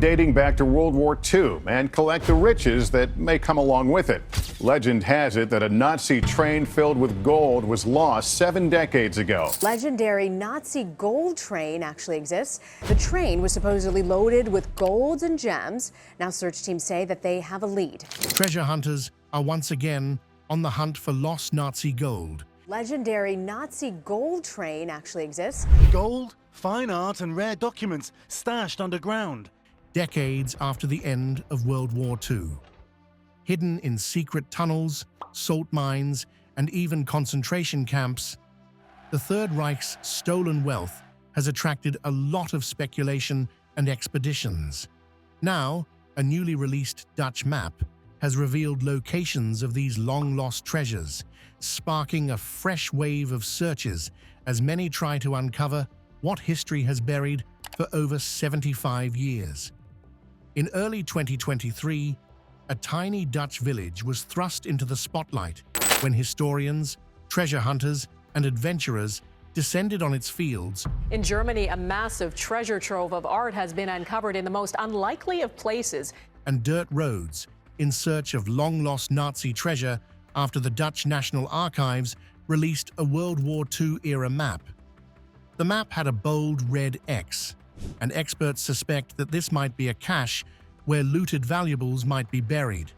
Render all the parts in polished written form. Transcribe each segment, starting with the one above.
dating back to World War II and collect the riches that may come along with it. Legend has it that a Nazi train filled with gold was lost 7 decades ago. Legendary Nazi gold train actually exists. The train was supposedly loaded with golds and gems. Now search teams say that they have a lead. Treasure hunters are once again on the hunt for lost Nazi gold. Legendary Nazi gold train actually exists. Gold, fine art and rare documents stashed underground. Decades after the end of World War II. Hidden in secret tunnels, salt mines, and even concentration camps, the Third Reich's stolen wealth has attracted a lot of speculation and expeditions. Now, a newly released Dutch map has revealed locations of these long-lost treasures, sparking a fresh wave of searches as many try to uncover what history has buried for over 75 years. In early 2023, a tiny Dutch village was thrust into the spotlight when historians, treasure hunters, and adventurers descended on its fields. In Germany, a massive treasure trove of art has been uncovered in the most unlikely of places. And dirt roads in search of long-lost Nazi treasure after the Dutch National Archives released a World War II-era map. The map had a bold red X, and experts suspect that this might be a cache where looted valuables might be buried.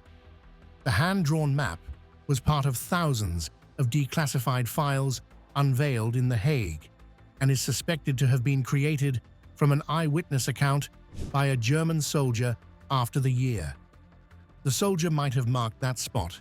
The hand-drawn map was part of thousands of declassified files unveiled in The Hague, and is suspected to have been created from an eyewitness account by a German soldier after the year. The soldier might have marked that spot,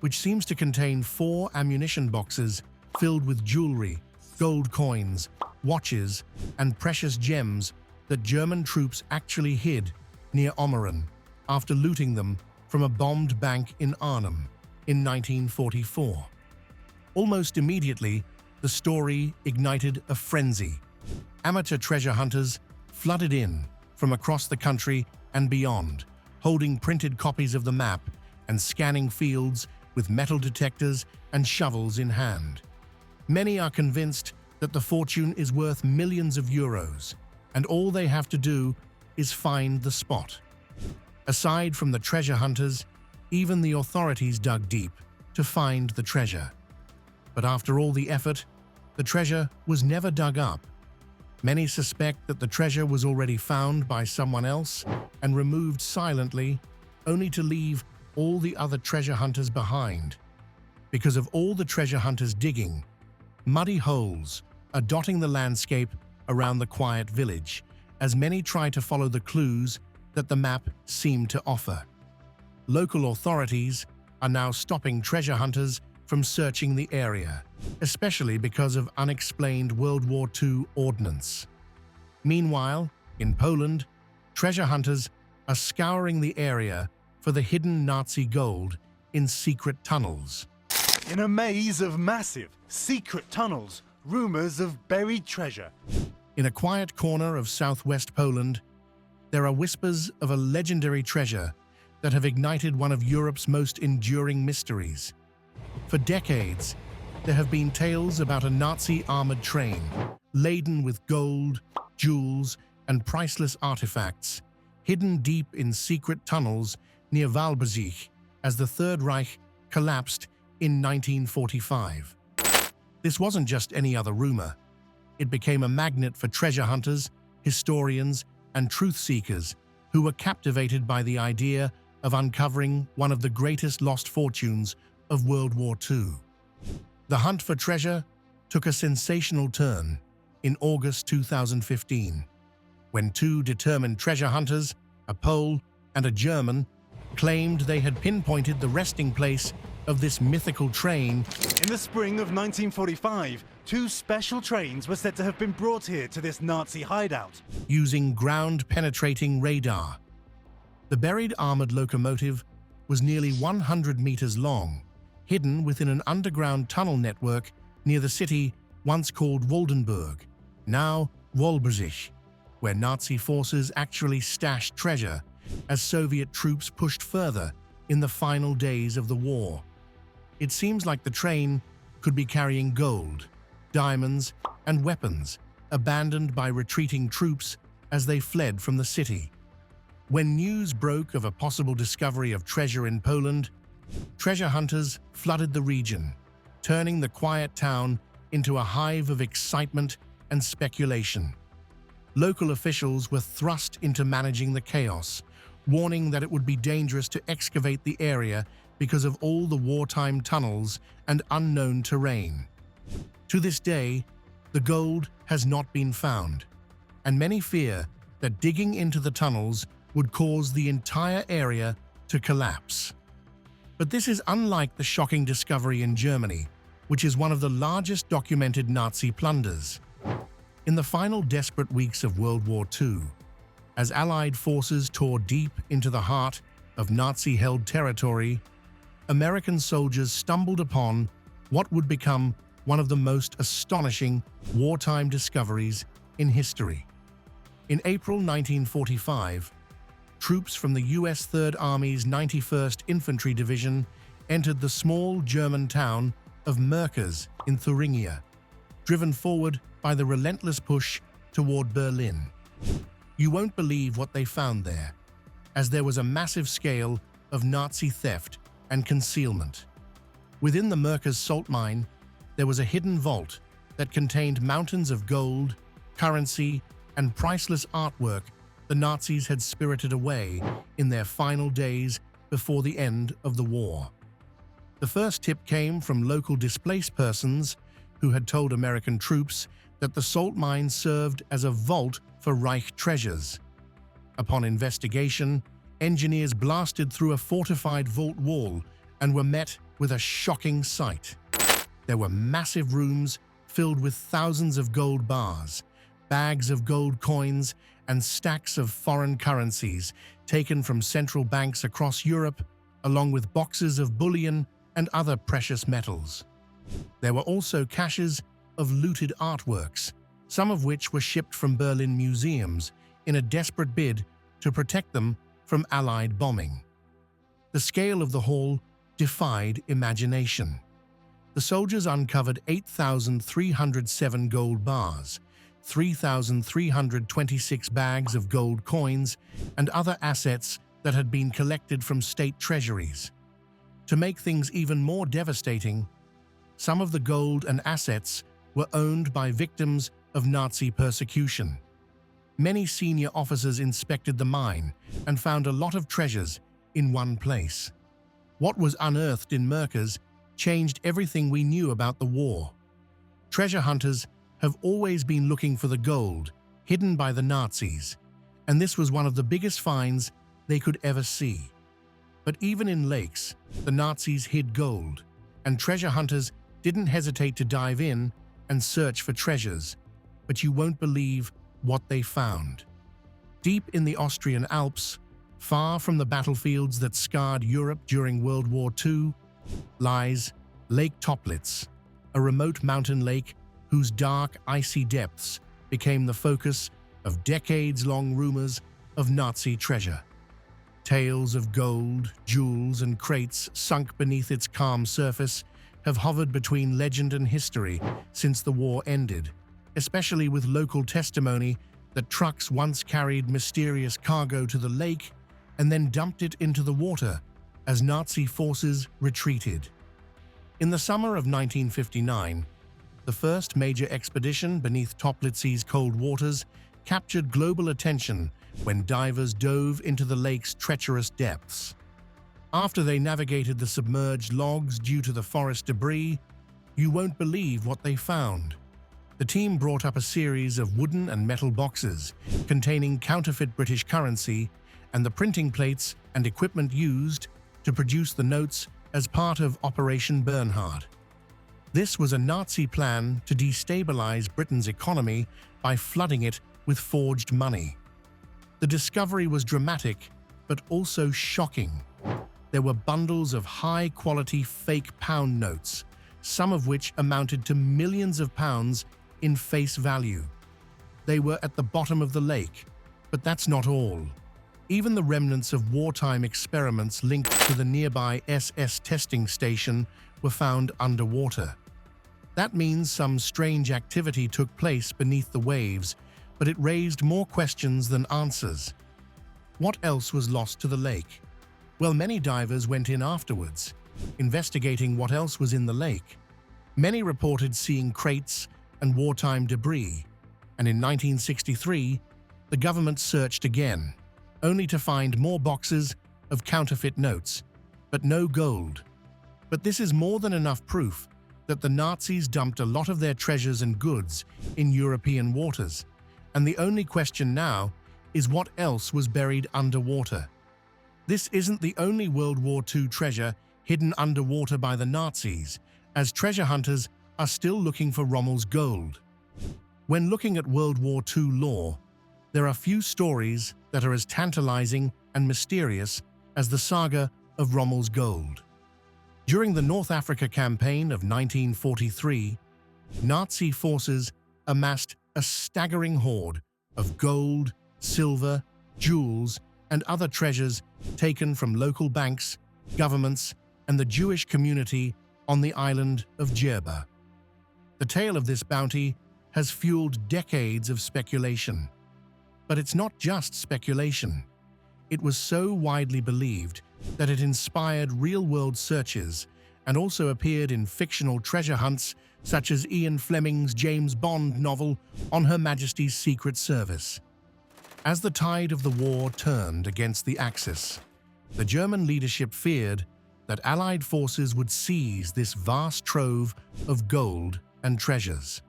which seems to contain 4 ammunition boxes filled with jewelry, gold coins, watches, and precious gems that German troops actually hid near Ommeren after looting them from a bombed bank in Arnhem in 1944. Almost immediately, the story ignited a frenzy. Amateur treasure hunters flooded in from across the country and beyond, holding printed copies of the map and scanning fields with metal detectors and shovels in hand. Many are convinced that the fortune is worth millions of euros, and all they have to do is find the spot. Aside from the treasure hunters, even the authorities dug deep to find the treasure. But after all the effort, the treasure was never dug up. Many suspect that the treasure was already found by someone else and removed silently, only to leave all the other treasure hunters behind. Because of all the treasure hunters digging, muddy holes are dotting the landscape around the quiet village, as many try to follow the clues that the map seemed to offer. Local authorities are now stopping treasure hunters from searching the area, especially because of unexplained World War II ordnance. Meanwhile, in Poland, treasure hunters are scouring the area for the hidden Nazi gold in secret tunnels. In a maze of massive, secret tunnels, rumors of buried treasure. In a quiet corner of southwest Poland, there are whispers of a legendary treasure that have ignited one of Europe's most enduring mysteries. For decades, there have been tales about a Nazi armored train laden with gold, jewels, and priceless artifacts, hidden deep in secret tunnels near Walbrzych as the Third Reich collapsed in 1945. This wasn't just any other rumor. It became a magnet for treasure hunters, historians, and truth-seekers who were captivated by the idea of uncovering one of the greatest lost fortunes of World War II. The hunt for treasure took a sensational turn in August 2015, when 2 determined treasure hunters, a Pole and a German, claimed they had pinpointed the resting place of this mythical train. In the spring of 1945, 2 special trains were said to have been brought here to this Nazi hideout. Using ground-penetrating radar. The buried armored locomotive was nearly 100 meters long, hidden within an underground tunnel network near the city once called Waldenburg, now Walbrzych, where Nazi forces actually stashed treasure as Soviet troops pushed further in the final days of the war. It seems like the train could be carrying gold, diamonds, and weapons abandoned by retreating troops as they fled from the city. When news broke of a possible discovery of treasure in Poland, treasure hunters flooded the region, turning the quiet town into a hive of excitement and speculation. Local officials were thrust into managing the chaos, warning that it would be dangerous to excavate the area because of all the wartime tunnels and unknown terrain. To this day, the gold has not been found, and many fear that digging into the tunnels would cause the entire area to collapse. But this is unlike the shocking discovery in Germany, which is one of the largest documented Nazi plunders. In the final desperate weeks of World War II, as Allied forces tore deep into the heart of Nazi-held territory, American soldiers stumbled upon what would become one of the most astonishing wartime discoveries in history. In April 1945, troops from the U.S. Third Army's 91st Infantry Division entered the small German town of Merkers in Thuringia, driven forward by the relentless push toward Berlin. You won't believe what they found there, as there was a massive scale of Nazi theft and concealment. Within the Merkers salt mine, there was a hidden vault that contained mountains of gold, currency, and priceless artwork the Nazis had spirited away in their final days before the end of the war. The first tip came from local displaced persons who had told American troops that the salt mine served as a vault for Reich treasures. Upon investigation, engineers blasted through a fortified vault wall and were met with a shocking sight. There were massive rooms filled with thousands of gold bars, bags of gold coins, and stacks of foreign currencies taken from central banks across Europe, along with boxes of bullion and other precious metals. There were also caches of looted artworks, some of which were shipped from Berlin museums in a desperate bid to protect them from Allied bombing. The scale of the haul defied imagination. The soldiers uncovered 8,307 gold bars, 3,326 bags of gold coins, and other assets that had been collected from state treasuries. To make things even more devastating, some of the gold and assets were owned by victims of Nazi persecution. Many senior officers inspected the mine and found a lot of treasures in one place. What was unearthed in Merkers changed everything we knew about the war. Treasure hunters have always been looking for the gold hidden by the Nazis, and this was one of the biggest finds they could ever see. But even in lakes, the Nazis hid gold, and treasure hunters didn't hesitate to dive in and search for treasures. But you won't believe what they found. Deep in the Austrian Alps, far from the battlefields that scarred Europe during World War II, lies Lake Toplitz, a remote mountain lake whose dark, icy depths became the focus of decades-long rumors of Nazi treasure. Tales of gold, jewels, and crates sunk beneath its calm surface have hovered between legend and history since the war ended, especially with local testimony that trucks once carried mysterious cargo to the lake and then dumped it into the water as Nazi forces retreated. In the summer of 1959, the first major expedition beneath Toplitz's cold waters captured global attention when divers dove into the lake's treacherous depths. After they navigated the submerged logs due to the forest debris, you won't believe what they found. The team brought up a series of wooden and metal boxes containing counterfeit British currency and the printing plates and equipment used to produce the notes as part of Operation Bernhard. This was a Nazi plan to destabilize Britain's economy by flooding it with forged money. The discovery was dramatic, but also shocking. There were bundles of high-quality fake pound notes, some of which amounted to millions of pounds in face value. They were at the bottom of the lake, but that's not all. Even the remnants of wartime experiments linked to the nearby SS testing station were found underwater. That means some strange activity took place beneath the waves, but it raised more questions than answers. What else was lost to the lake? Well, many divers went in afterwards, investigating what else was in the lake. Many reported seeing crates and wartime debris, and in 1963, the government searched again, only to find more boxes of counterfeit notes, but no gold. But this is more than enough proof that the Nazis dumped a lot of their treasures and goods in European waters, and the only question now is what else was buried underwater. This isn't the only World War II treasure hidden underwater by the Nazis, as treasure hunters are still looking for Rommel's gold. When looking at World War II lore, there are few stories that are as tantalizing and mysterious as the saga of Rommel's gold. During the North Africa campaign of 1943, Nazi forces amassed a staggering hoard of gold, silver, jewels, and other treasures taken from local banks, governments, and the Jewish community on the island of Djerba. The tale of this bounty has fueled decades of speculation. But it's not just speculation. It was so widely believed that it inspired real-world searches and also appeared in fictional treasure hunts such as Ian Fleming's James Bond novel On Her Majesty's Secret Service. As the tide of the war turned against the Axis, the German leadership feared that Allied forces would seize this vast trove of gold and treasures.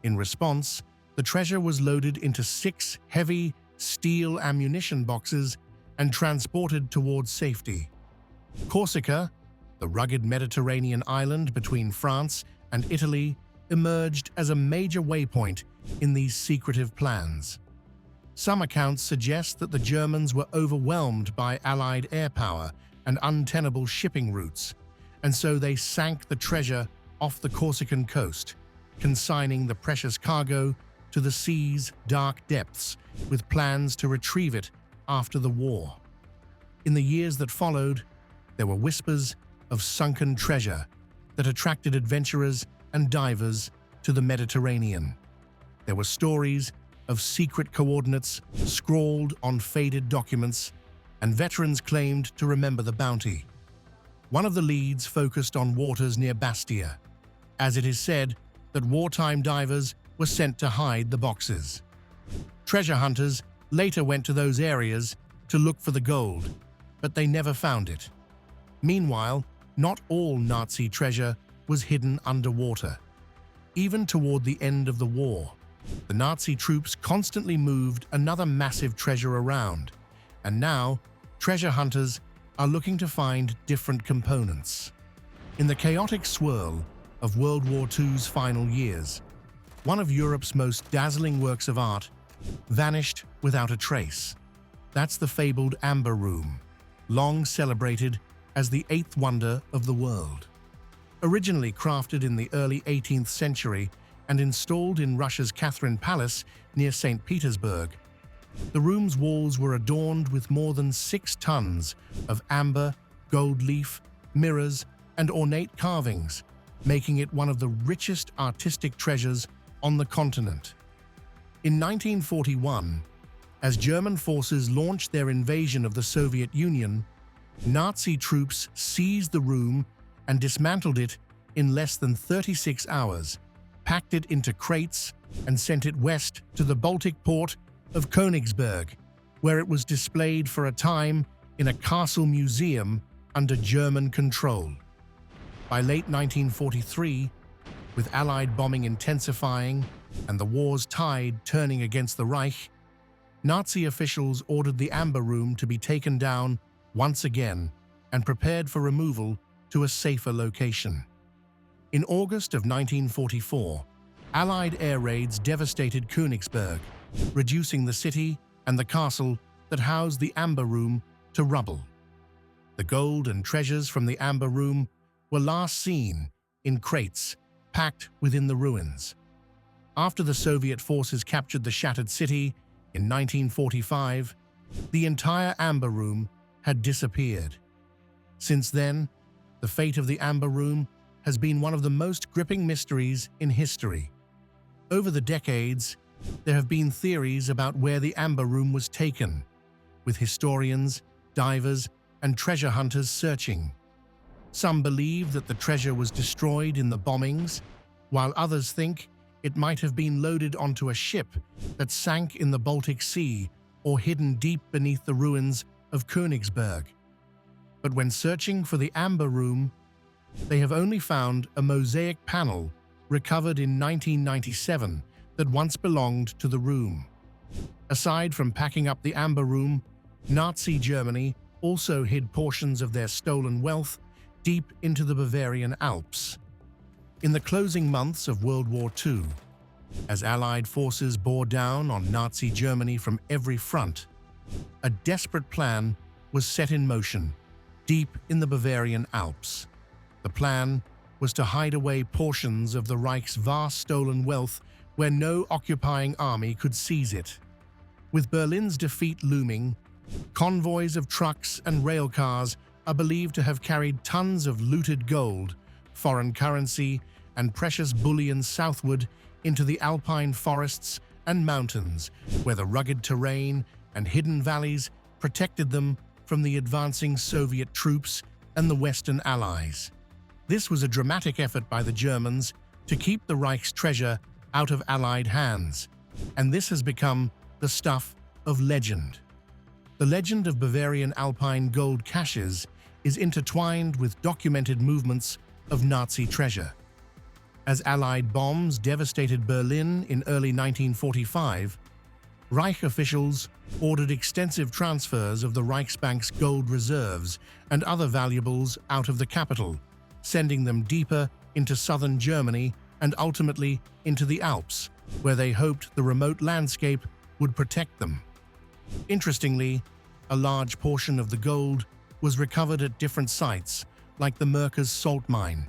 In response, the treasure was loaded into 6 heavy steel ammunition boxes and transported towards safety. Corsica, the rugged Mediterranean island between France and Italy, emerged as a major waypoint in these secretive plans. Some accounts suggest that the Germans were overwhelmed by Allied air power and untenable shipping routes, and so they sank the treasure off the Corsican coast, consigning the precious cargo to the sea's dark depths with plans to retrieve it after the war. In the years that followed, there were whispers of sunken treasure that attracted adventurers and divers to the Mediterranean. There were stories of secret coordinates scrawled on faded documents, and veterans claimed to remember the bounty. One of the leads focused on waters near Bastia, as it is said that wartime divers were sent to hide the boxes. Treasure hunters later went to those areas to look for the gold, but they never found it. Meanwhile, not all Nazi treasure was hidden underwater. Even toward the end of the war, the Nazi troops constantly moved another massive treasure around, and now treasure hunters are looking to find different components. In the chaotic swirl of World War II's final years, one of Europe's most dazzling works of art vanished without a trace. That's the fabled Amber Room, long celebrated as the 8th wonder of the world. Originally crafted in the early 18th century and installed in Russia's Catherine Palace near St. Petersburg, the room's walls were adorned with more than 6 tons of amber, gold leaf, mirrors, and ornate carvings, making it one of the richest artistic treasures on the continent. In 1941, as German forces launched their invasion of the Soviet Union, Nazi troops seized the room and dismantled it in less than 36 hours, packed it into crates, and sent it west to the Baltic port of Königsberg, where it was displayed for a time in a castle museum under German control. By late 1943, with Allied bombing intensifying and the war's tide turning against the Reich, Nazi officials ordered the Amber Room to be taken down once again and prepared for removal to a safer location. In August of 1944, Allied air raids devastated Königsberg, reducing the city and the castle that housed the Amber Room to rubble. The gold and treasures from the Amber Room were last seen in crates packed within the ruins. After the Soviet forces captured the shattered city in 1945, the entire Amber Room had disappeared. Since then, the fate of the Amber Room has been one of the most gripping mysteries in history. Over the decades, there have been theories about where the Amber Room was taken, with historians, divers, and treasure hunters searching. Some believe that the treasure was destroyed in the bombings, while others think it might have been loaded onto a ship that sank in the Baltic Sea or hidden deep beneath the ruins of Königsberg. But when searching for the Amber Room, they have only found a mosaic panel recovered in 1997 that once belonged to the room. Aside from packing up the Amber Room, Nazi Germany also hid portions of their stolen wealth deep into the Bavarian Alps. In the closing months of World War II, as Allied forces bore down on Nazi Germany from every front, a desperate plan was set in motion deep in the Bavarian Alps. The plan was to hide away portions of the Reich's vast stolen wealth where no occupying army could seize it. With Berlin's defeat looming, convoys of trucks and rail cars are believed to have carried tons of looted gold, foreign currency, and precious bullion southward into the Alpine forests and mountains, where the rugged terrain and hidden valleys protected them from the advancing Soviet troops and the Western Allies. This was a dramatic effort by the Germans to keep the Reich's treasure out of Allied hands, and this has become the stuff of legend. The legend of Bavarian Alpine gold caches is intertwined with documented movements of Nazi treasure. As Allied bombs devastated Berlin in early 1945, Reich officials ordered extensive transfers of the Reichsbank's gold reserves and other valuables out of the capital, sending them deeper into southern Germany and ultimately into the Alps, where they hoped the remote landscape would protect them. Interestingly, a large portion of the gold was recovered at different sites, like the Merkers salt mine,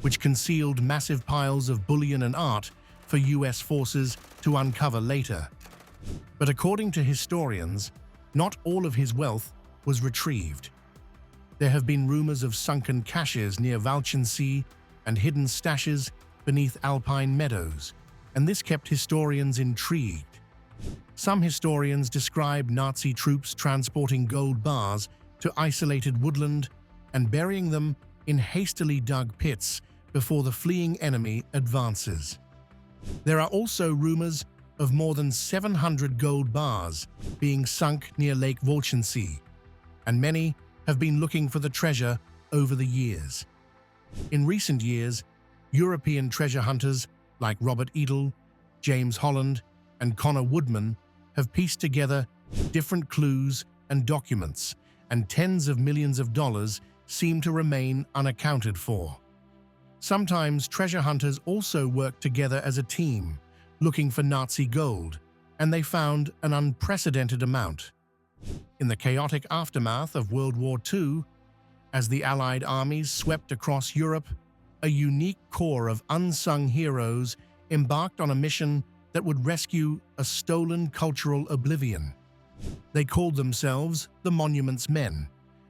which concealed massive piles of bullion and art for US forces to uncover later. But according to historians, not all of his wealth was retrieved. There have been rumors of sunken caches near Walchensee and hidden stashes beneath Alpine meadows, and this kept historians intrigued. Some historians describe Nazi troops transporting gold bars to isolated woodland and burying them in hastily dug pits before the fleeing enemy advances. There are also rumors of more than 700 gold bars being sunk near Lake Walchensee, and many have been looking for the treasure over the years. In recent years, European treasure hunters like Robert Edel, James Holland, and Connor Woodman have pieced together different clues and documents, and tens of millions of dollars seem to remain unaccounted for. Sometimes treasure hunters also work together as a team, looking for Nazi gold, and they found an unprecedented amount. In the chaotic aftermath of World War II, as the Allied armies swept across Europe, a unique corps of unsung heroes embarked on a mission that would rescue a stolen cultural oblivion. They called themselves the Monuments Men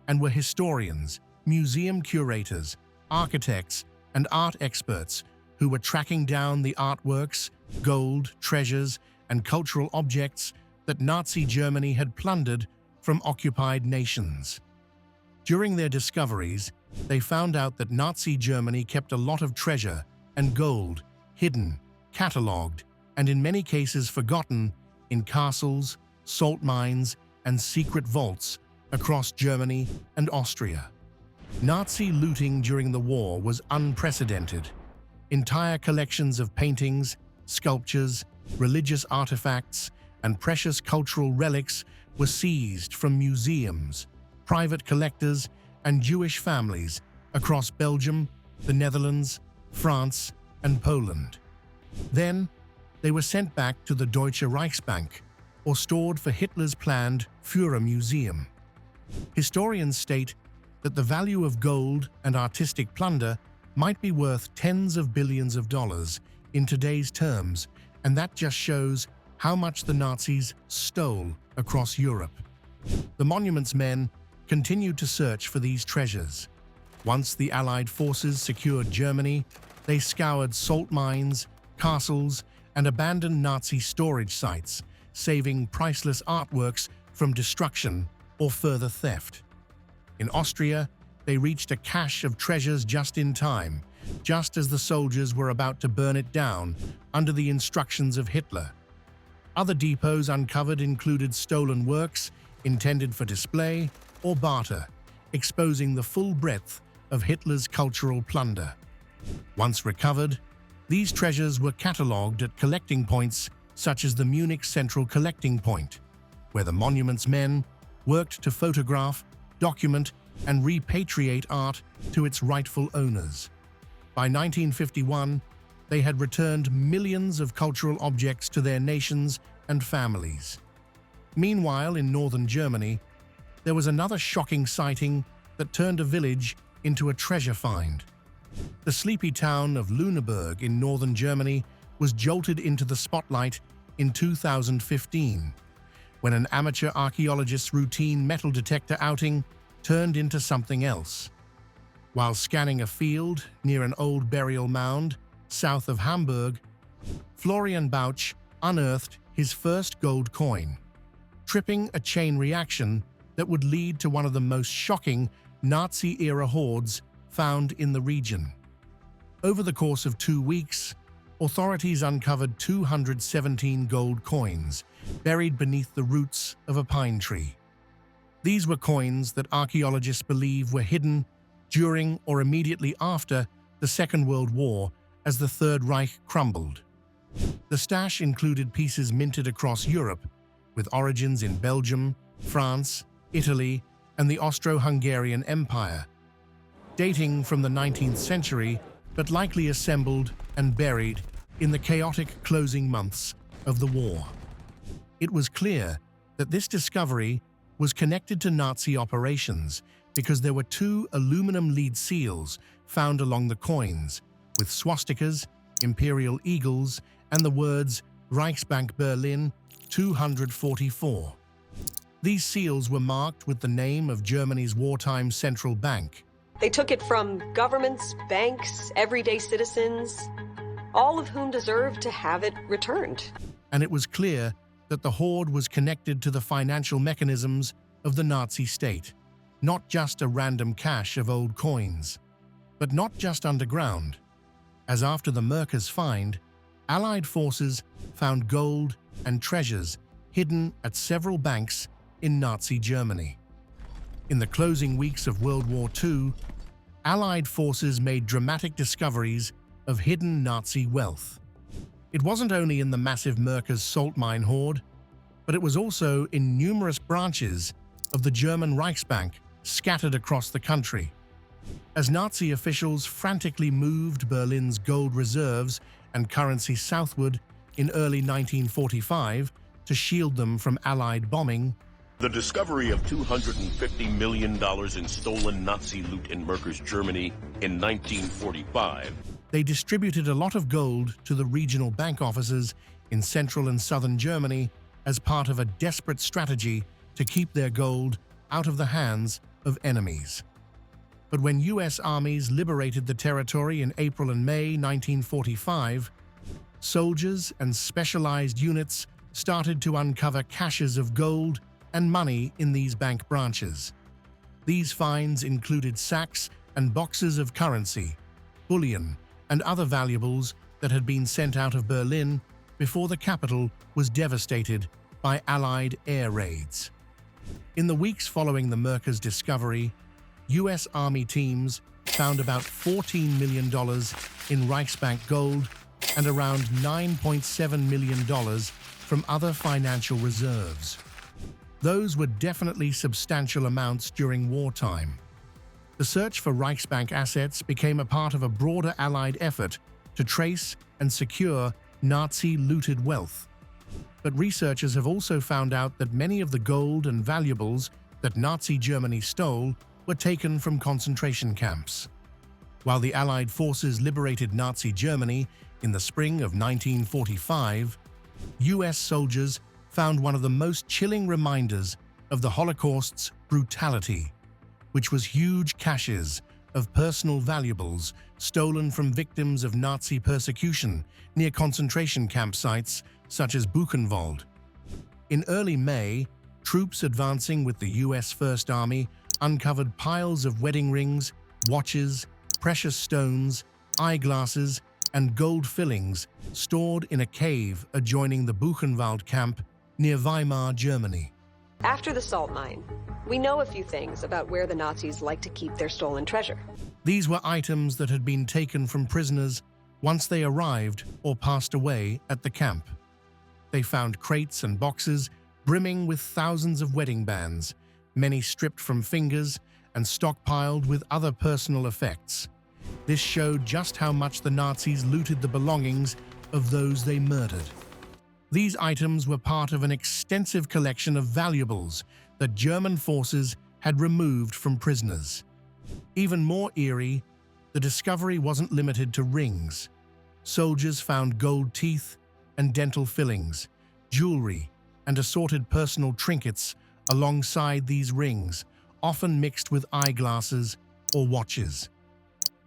and were historians, museum curators, architects, and art experts who were tracking down the artworks, gold, treasures, and cultural objects that Nazi Germany had plundered from occupied nations. During their discoveries, they found out that Nazi Germany kept a lot of treasure and gold hidden, catalogued, and in many cases forgotten in castles, salt mines, and secret vaults across Germany and Austria. Nazi looting during the war was unprecedented. Entire collections of paintings, sculptures, religious artifacts, and precious cultural relics were seized from museums, private collectors, and Jewish families across Belgium, the Netherlands, France, and Poland. Then, they were sent back to the Deutsche Reichsbank or stored for Hitler's planned Führer Museum. Historians state that the value of gold and artistic plunder might be worth tens of billions of dollars in today's terms, and that just shows how much the Nazis stole across Europe. The Monuments Men continued to search for these treasures. Once the Allied forces secured Germany, they scoured salt mines, castles, and abandoned Nazi storage sites, saving priceless artworks from destruction or further theft. In Austria, they reached a cache of treasures just in time, just as the soldiers were about to burn it down under the instructions of Hitler. Other depots uncovered included stolen works intended for display or barter, exposing the full breadth of Hitler's cultural plunder. Once recovered, these treasures were catalogued at collecting points such as the Munich Central Collecting Point, where the monument's men worked to photograph, document, and repatriate art to its rightful owners. By 1951, they had returned millions of cultural objects to their nations and families. Meanwhile, in northern Germany, there was another shocking sighting that turned a village into a treasure find. The sleepy town of Lüneburg in northern Germany was jolted into the spotlight in 2015, when an amateur archaeologist's routine metal detector outing turned into something else. While scanning a field near an old burial mound south of Hamburg, Florian Bauch unearthed his first gold coin, tripping a chain reaction that would lead to one of the most shocking Nazi-era hoards found in the region. Over the course of 2 weeks, authorities uncovered 217 gold coins buried beneath the roots of a pine tree. These were coins that archaeologists believe were hidden during or immediately after the Second World War as the Third Reich crumbled. The stash included pieces minted across Europe, with origins in Belgium, France, Italy, and the Austro-Hungarian Empire, dating from the 19th century but likely assembled and buried in the chaotic closing months of the war. It was clear that this discovery was connected to Nazi operations because there were 2 aluminum lead seals found along the coins, with swastikas, imperial eagles, and the words Reichsbank Berlin 244. These seals were marked with the name of Germany's wartime central bank. They took it from governments, banks, everyday citizens, all of whom deserved to have it returned. And it was clear that the hoard was connected to the financial mechanisms of the Nazi state, not just a random cache of old coins. But not just underground, as after the Merkers find, Allied forces found gold and treasures hidden at several banks in Nazi Germany. In the closing weeks of World War II, Allied forces made dramatic discoveries of hidden Nazi wealth. It wasn't only in the massive Merkers salt mine hoard, but it was also in numerous branches of the German Reichsbank scattered across the country. As Nazi officials frantically moved Berlin's gold reserves and currency southward in early 1945 to shield them from Allied bombing, the discovery of $250 million in stolen Nazi loot in Merkers, Germany in 1945. They distributed a lot of gold to the regional bank offices in central and southern Germany as part of a desperate strategy to keep their gold out of the hands of enemies. But when US armies liberated the territory in April and May 1945, soldiers and specialized units started to uncover caches of gold and money in these bank branches. These finds included sacks and boxes of currency, bullion, and other valuables that had been sent out of Berlin before the capital was devastated by Allied air raids. In the weeks following the Merkers discovery, US Army teams found about $14 million in Reichsbank gold and around $9.7 million from other financial reserves. Those were definitely substantial amounts during wartime. The search for Reichsbank assets became a part of a broader Allied effort to trace and secure Nazi-looted wealth. But researchers have also found out that many of the gold and valuables that Nazi Germany stole were taken from concentration camps. While the Allied forces liberated Nazi Germany in the spring of 1945, US soldiers found one of the most chilling reminders of the Holocaust's brutality, which was huge caches of personal valuables stolen from victims of Nazi persecution near concentration campsites such as Buchenwald. In early May, troops advancing with the US First Army uncovered piles of wedding rings, watches, precious stones, eyeglasses, and gold fillings stored in a cave adjoining the Buchenwald camp near Weimar, Germany. After the salt mine, we know a few things about where the Nazis like to keep their stolen treasure. These were items that had been taken from prisoners once they arrived or passed away at the camp. They found crates and boxes brimming with thousands of wedding bands, many stripped from fingers and stockpiled with other personal effects. This showed just how much the Nazis looted the belongings of those they murdered. These items were part of an extensive collection of valuables that German forces had removed from prisoners. Even more eerie, the discovery wasn't limited to rings. Soldiers found gold teeth and dental fillings, jewelry, and assorted personal trinkets alongside these rings, often mixed with eyeglasses or watches.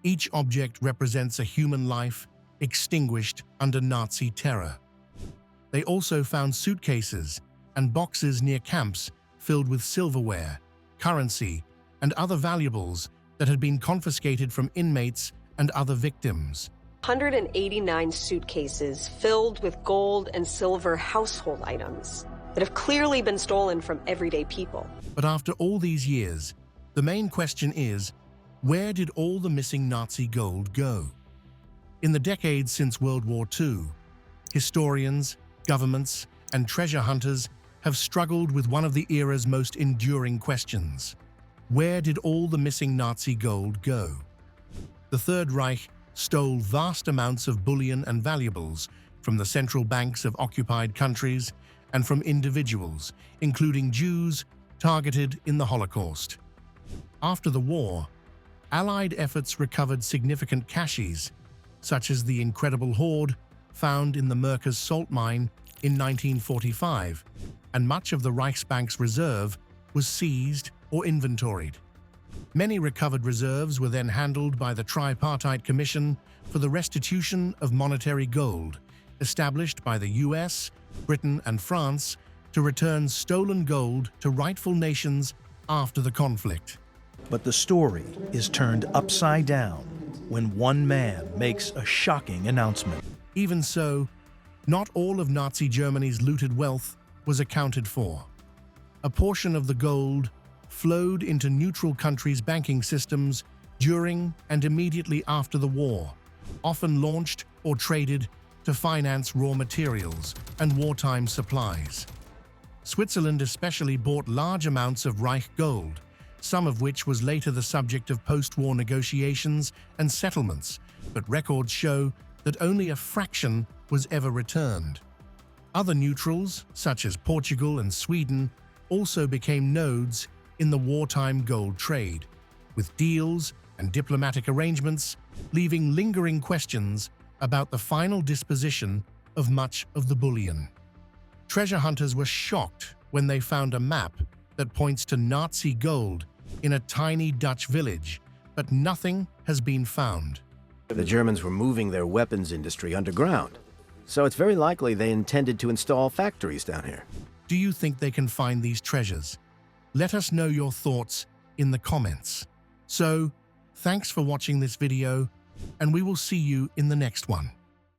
Each object represents a human life extinguished under Nazi terror. They also found suitcases and boxes near camps filled with silverware, currency, and other valuables that had been confiscated from inmates and other victims. 189 suitcases filled with gold and silver household items that have clearly been stolen from everyday people. But after all these years, the main question is, where did all the missing Nazi gold go? In the decades since World War II, historians, governments, and treasure hunters have struggled with one of the era's most enduring questions. Where did all the missing Nazi gold go? The Third Reich stole vast amounts of bullion and valuables from the central banks of occupied countries and from individuals, including Jews targeted in the Holocaust. After the war, Allied efforts recovered significant caches, such as the incredible hoard found in the Merkers salt mine in 1945, and much of the Reichsbank's reserve was seized or inventoried. Many recovered reserves were then handled by the Tripartite Commission for the Restitution of Monetary Gold, established by the US, Britain, and France to return stolen gold to rightful nations after the conflict. But the story is turned upside down when one man makes a shocking announcement. Even so, not all of Nazi Germany's looted wealth was accounted for. A portion of the gold flowed into neutral countries' banking systems during and immediately after the war, often launched or traded to finance raw materials and wartime supplies. Switzerland especially bought large amounts of Reich gold, some of which was later the subject of post-war negotiations and settlements, but records show that only a fraction was ever returned. Other neutrals, such as Portugal and Sweden, also became nodes in the wartime gold trade, with deals and diplomatic arrangements leaving lingering questions about the final disposition of much of the bullion. Treasure hunters were shocked when they found a map that points to Nazi gold in a tiny Dutch village, but nothing has been found. The Germans were moving their weapons industry underground, so it's very likely they intended to install factories down here. Do you think they can find these treasures? Let us know your thoughts in the comments. So, thanks for watching this video, and we will see you in the next one.